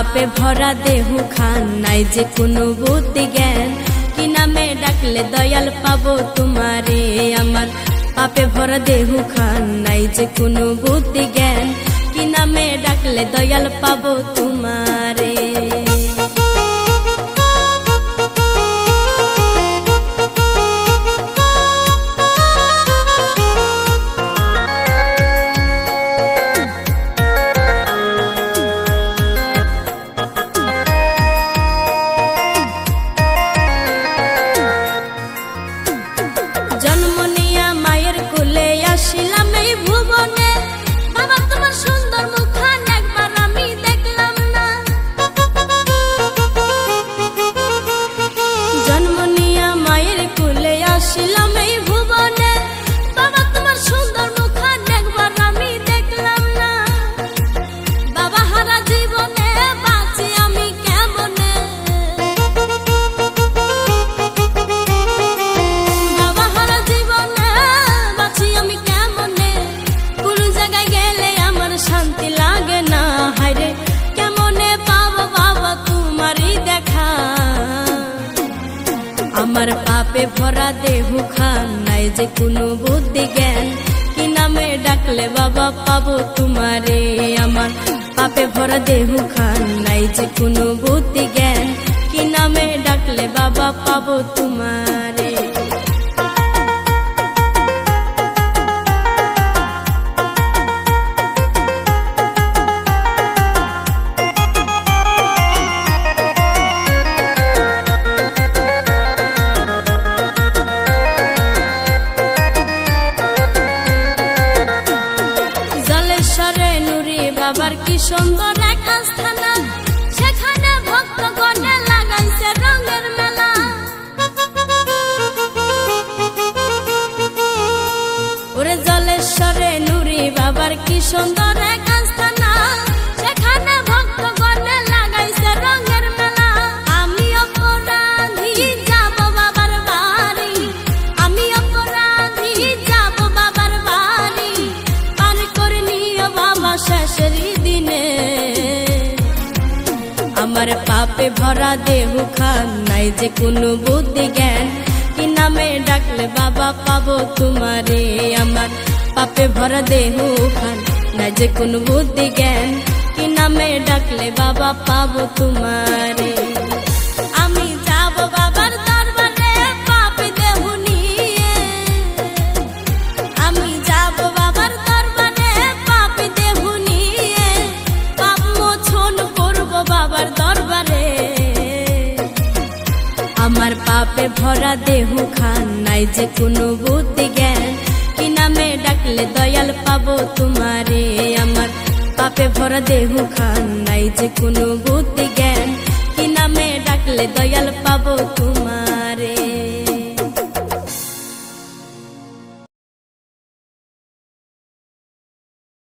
पापे भरा देहु खान नाई जे कोनो बुद्धि ज्ञान कि नामे डाकले दयाल पाबो तुम्हारे आमार पापे भरा देहु खान नाई जे कोनो बुद्धि ज्ञान कि नामे डाकले दयाल पाबो तुम्हारे আমার পাপে ভরা দেহু খান নাই যে কোনো বুদ্ধি জ্ঞান কি নামে ডাকলে বাবা পাবো তোমারে আমার পাপে ভরা দেহু খান নাই যে কোনো বুদ্ধি জ্ঞান কি নামে ডাকলে বাবা পাবো তোমারে বাবার কি সুন্দর এক আস্থানা সেখানে ভক্তগণে লাগাইছে রঙের মেলা ওরে জলেশ্বরে নুরি বাবার কি সুন্দর এক আস্থানা সেখানে ভক্তগণে লাগাইছে রঙের মেলা আমি অপরাধী যাব বাবার বাড়ি আমি অপরাধী যাব বাবার বাড়ি পার করে নিও বাবা শেষের দিনে আমার পাপে ভরা দেহু খান নাই যে কোনো বুদ্ধি জ্ঞান কি নামে ডাকলে বাবা পাবো তোমারে আমার পাপে ভরা দেহু খান নাই যে কোনো বুদ্ধি জ্ঞান কি নামে ডাকলে বাবা পাবো তোমারে আমি যাব বাবার দরবারে পাপে দেহু নিয়ে আমি যাব বাবার দরবারে পাপে দেহু নিয়ে পাপ মোচন করব বাবার দরবারে আমার পাপে ভরা দেহু খান নাই যে কোনো বুদ্ধি জ্ঞান কি নামে ডাকলে দয়াল পাবো তোমারে আমার পাপে ভরা দেহু খান নাই যে কোনো বুদ্ধি জ্ঞান কি নামে ডাকলে দয়াল পাবো তোমারে।